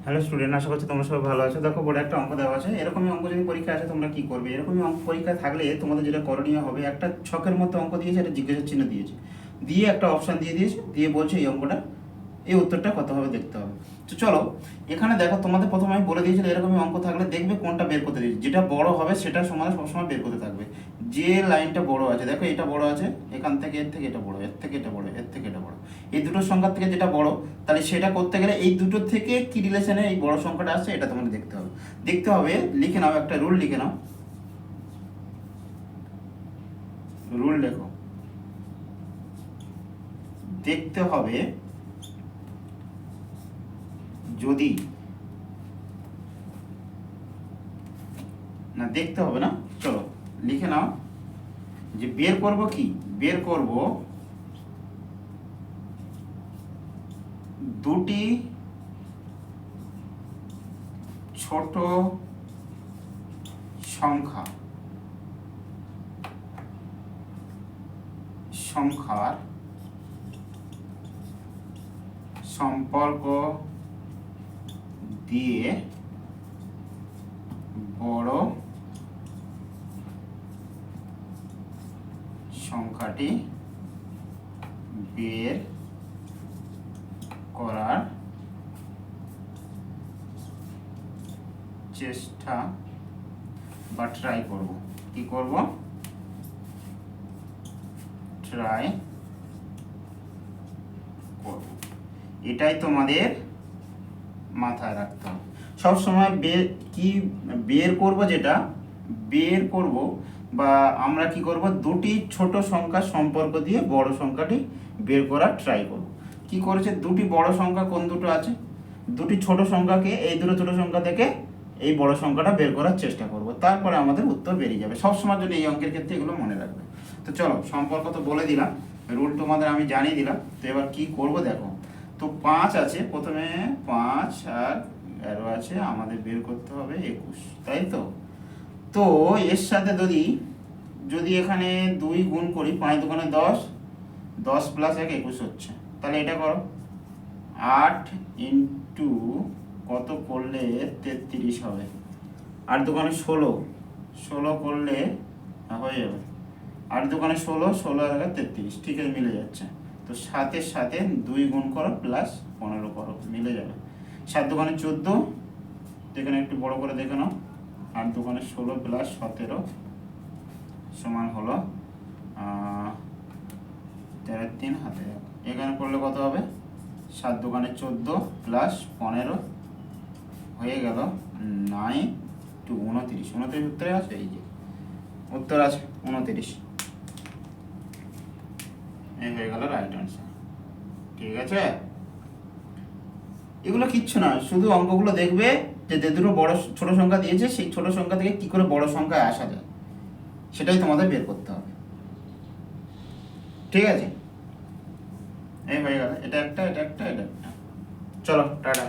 Hello student, আশা করছি তোমরা সবাই ভালো আছো। দেখো বোর্ডে একটা অঙ্ক দেওয়া আছে। এরকমই অঙ্ক যদি পরীক্ষা আসে তোমরা কি করবে? এরকমই অঙ্ক পরীক্ষা থাকলে তোমাদের যেটা করণীয় হবে, একটা ছকের মধ্যে অঙ্ক দিয়েছে, একটা জিজ্ঞাসা চিহ্ন দিয়েছে, দিয়ে একটা অপশান দিয়ে দিয়েছে, দিয়ে বলছে এই অঙ্কটা এই উত্তরটা কত হবে দেখতে হবে। তো চলো, এখানে দেখো তোমাদের প্রথমে আমি বলে দিয়েছিলাম এরকমই অঙ্ক থাকলে দেখবে কোনটা বের করতে দিয়েছে, যেটা বড় হবে সেটা সমান সবসময় বের করতে থাকবে। যে লাইনটা বড় আছে, দেখো এটা বড় আছে, এখান থেকে এর থেকে এটা বড়, এর থেকে এটা বড়, এর থেকে এটা বড়, এই দুটো সংখ্যার থেকে যেটা বড়, তাহলে সেটা করতে গেলে এই দুটো থেকে কি রিলেশনে এই বড় সংখ্যাটা আসছে এটা তোমাদের দেখতে হবে। লিখে নাও, একটা রুল লিখে নাও, রুল লেখো। দেখতে হবে যদি না, দেখতে হবে না, চলো লিখে নাও যে বের করব কি, বের করব দুটি ছোট সংখ্যার সম্পর্ক দিয়ে বড় সংখ্যাটি বের করার চেষ্টা বা ট্রাই করব। কি করব? ট্রাই করব। এটাই তোমাদের মাথায় রাখতে হবে সবসময়। বের করব, যেটা বের করব বা আমরা কি করব, দুটি ছোট সংখ্যার সম্পর্ক দিয়ে বড় সংখ্যাটি বের করার ট্রাই করব। কি করেছে, দুটি বড় সংখ্যা কোন দুটো আছে, দুটি ছোট সংখ্যাকে এই দুটো ছোট সংখ্যা থেকে এই বড় সংখ্যাটা বের করার চেষ্টা করব, তারপরে আমাদের উত্তর বেরিয়ে যাবে। সবসময়ের জন্য এই অঙ্কের ক্ষেত্রে এগুলো মনে রাখবে। তো চলো, সম্পর্ক তো বলে দিলাম, রুল তোমাদের আমি জানিয়ে দিলাম। তো এবার কি করব দেখো, তো 5 আছে, প্রথমে 5 আর 11 আছে, আমাদের বের করতে হবে 21, তাই তো। তো এর সাথে যদি যদি এখানে 2 গুণ করি, 5 দুগুণে 10, 10 প্লাস 1 21 হচ্ছে। তাহলে এটা করো, 8 ইন্টু কত করলে 33 হবে, 8 দুগুণে 16, 16 করলে হয়ে যাবে, 8 দুগুণে 16, 16 আর 33, ঠিক আছে, মিলে যাচ্ছে। তো 7-এর সাথে 2 গুণ করো প্লাস 15 করো, মিলে যাবে। 7 দুগুণে 14, এখানে একটু বড় করে দেখে নাও, 8 দুগুণে 16 প্লাস 17 সমান হলো 3 হাতে। এখানে করলে কত হবে, 7 দুগুণে 14 প্লাস 15 হয়ে গেল 9 টু 29, 29 উত্তরে আছে, এই যে উত্তর আছে 29, এই হয়ে গেল রাইট আনসার। ঠিক আছে, এগুলো কিচ্ছু না, শুধু অঙ্কগুলো দেখবে যে দুটো বড় ছোট সংখ্যা দিয়েছে, সেই ছোট সংখ্যা থেকে কি করে বড় সংখ্যায় আসা যায় সেটাই তোমাদের বের করতে হবে। ঠিক আছে, এই হয়ে গেল, এটা একটা, এটা একটা, এটা একটা। চলো টাটা।